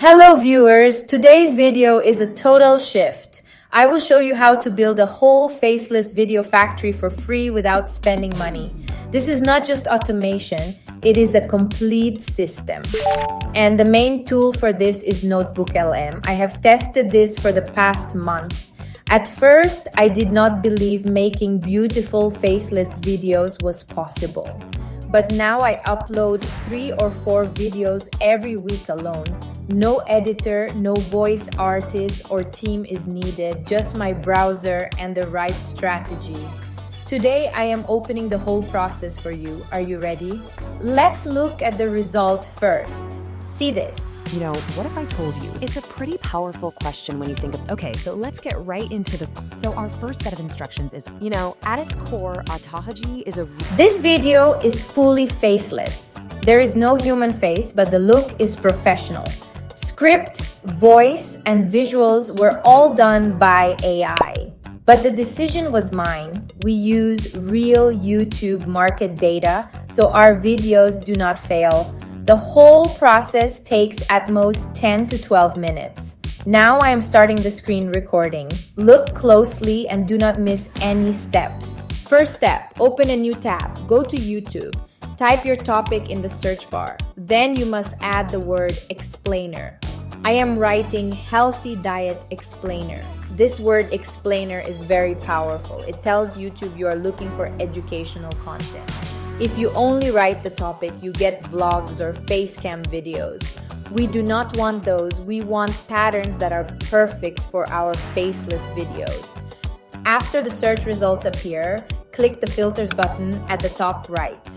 Hello viewers, today's video is a total shift. I will show you how to build a whole faceless video factory for free without spending money. This is not just automation, it is a complete system. And the main tool for this is NotebookLM. I have tested this for the past month. At first, I did not believe making beautiful faceless videos was possible. But now I upload 3 or 4 videos every week alone. No editor, no voice artist or team is needed, just my browser and the right strategy. Today I am opening the whole process for you. Are you ready? Let's look at the result first. See this. What if I told you? It's a pretty powerful question when you think of, okay, so let's get right into so our first set of instructions is, at its core, autophagy is This video is fully faceless. There is no human face, but the look is professional. Script, voice, and visuals were all done by AI. But the decision was mine. We use real YouTube market data, so our videos do not fail. The whole process takes at most 10 to 12 minutes. Now I am starting the screen recording. Look closely and do not miss any steps. First step, open a new tab. Go to YouTube. Type your topic in the search bar. Then you must add the word explainer. I am writing healthy diet explainer. This word explainer is very powerful. It tells YouTube you are looking for educational content. If you only write the topic, you get vlogs or facecam videos. We do not want those. We want patterns that are perfect for our faceless videos. After the search results appear, click the filters button at the top right.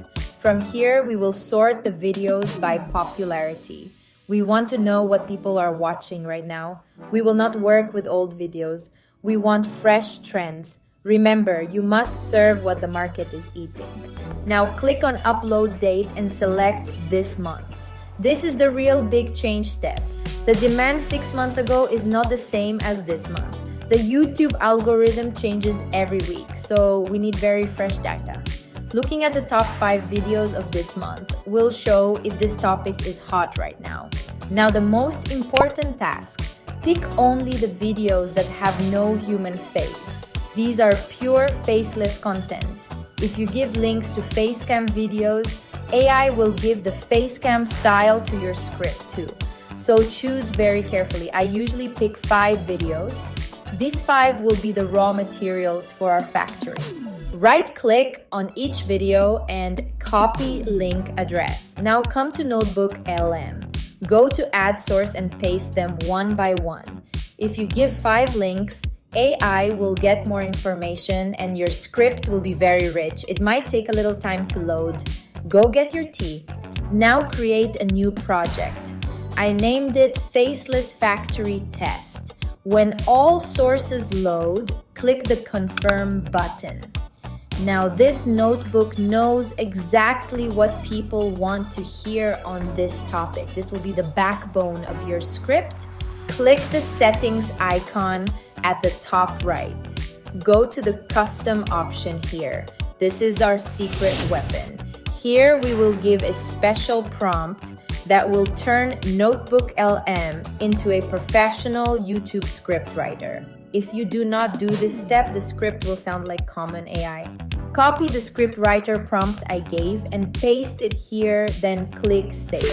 From here, we will sort the videos by popularity. We want to know what people are watching right now. We will not work with old videos. We want fresh trends. Remember, you must serve what the market is eating. Now click on upload date and select this month. This is the real big change step. The demand 6 months ago is not the same as this month. The YouTube algorithm changes every week, so we need very fresh data. Looking at the top 5 videos of this month will show if this topic is hot right now. Now the most important task, pick only the videos that have no human face. These are pure faceless content. If you give links to facecam videos, AI will give the facecam style to your script too. So choose very carefully. I usually pick 5 videos. These 5 will be the raw materials for our factory. Right-click on each video and copy link address. Now come to NotebookLM. Go to add source and paste them one by one. If you give 5 links, AI will get more information and your script will be very rich. It might take a little time to load. Go get your tea. Now create a new project. I named it Faceless Factory Test. When all sources load, click the confirm button. Now this notebook knows exactly what people want to hear on this topic. This will be the backbone of your script. Click the settings icon at the top right. Go to the custom option here. This is our secret weapon. Here we will give a special prompt that will turn NotebookLM into a professional YouTube scriptwriter. If you do not do this step, the script will sound like common AI. Copy the scriptwriter prompt I gave and paste it here, then click save.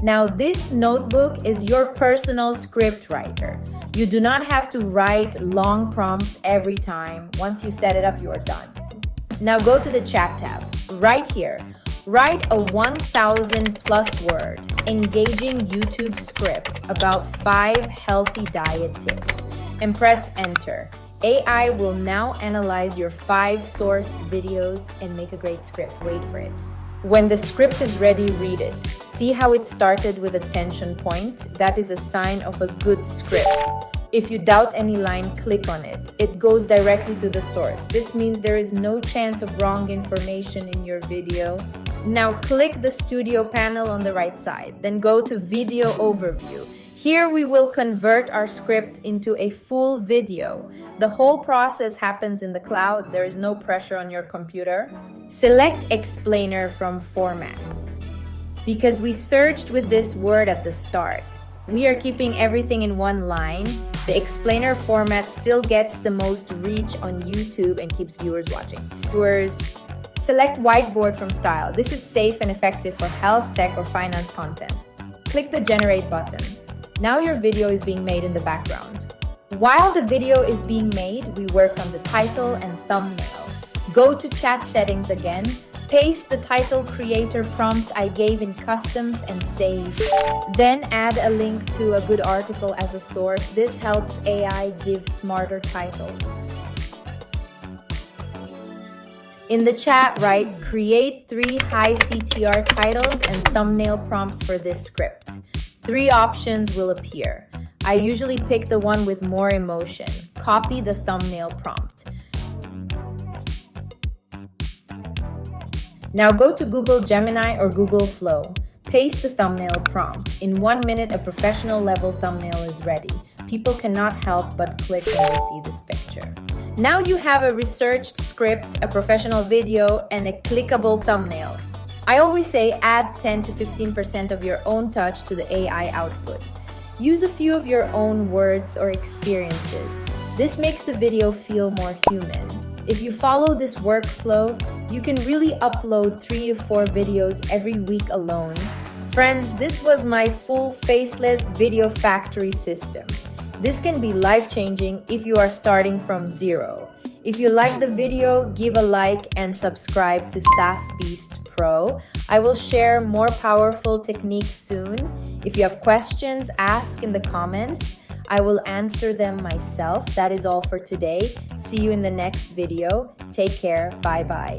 Now this notebook is your personal scriptwriter. You do not have to write long prompts every time. Once you set it up, you are done. Now go to the chat tab. Right here, write a 1,000 plus word, engaging YouTube script about 5 healthy diet tips and press enter. AI will now analyze your 5 source videos and make a great script. Wait for it. When the script is ready, read it. See how it started with a tension point? That is a sign of a good script. If you doubt any line, click on it. It goes directly to the source. This means there is no chance of wrong information in your video. Now click the studio panel on the right side. Then go to video overview. Here we will convert our script into a full video. The whole process happens in the cloud. There is no pressure on your computer. Select explainer from format. Because we searched with this word at the start, We are keeping everything in one line. The explainer format still gets the most reach on YouTube and keeps viewers watching. Select whiteboard from style. This is safe and effective for health, tech, or finance content. Click the generate button. Now your video is being made in the background. While the video is being made, we work on the title and thumbnail. Go to chat settings again, paste the title creator prompt I gave in customs and save. Then add a link to a good article as a source. This helps AI give smarter titles. In the chat, write, create 3 high CTR titles and thumbnail prompts for this script. 3 options will appear. I usually pick the one with more emotion. Copy the thumbnail prompt. Now go to Google Gemini or Google Flow. Paste the thumbnail prompt. In 1 minute, a professional level thumbnail is ready. People cannot help but click when they see this picture. Now you have a researched script, a professional video, and a clickable thumbnail. I always say add 10 to 15% of your own touch to the AI output. Use a few of your own words or experiences. This makes the video feel more human. If you follow this workflow, you can really upload 3 to 4 videos every week alone. Friends, this was my full faceless video factory system. This can be life-changing if you are starting from zero. If you like the video, give a like and subscribe to SaaS Beast Pro. I will share more powerful techniques soon. If you have questions, ask in the comments. I will answer them myself. That is all for today. See you in the next video. Take care. Bye-bye.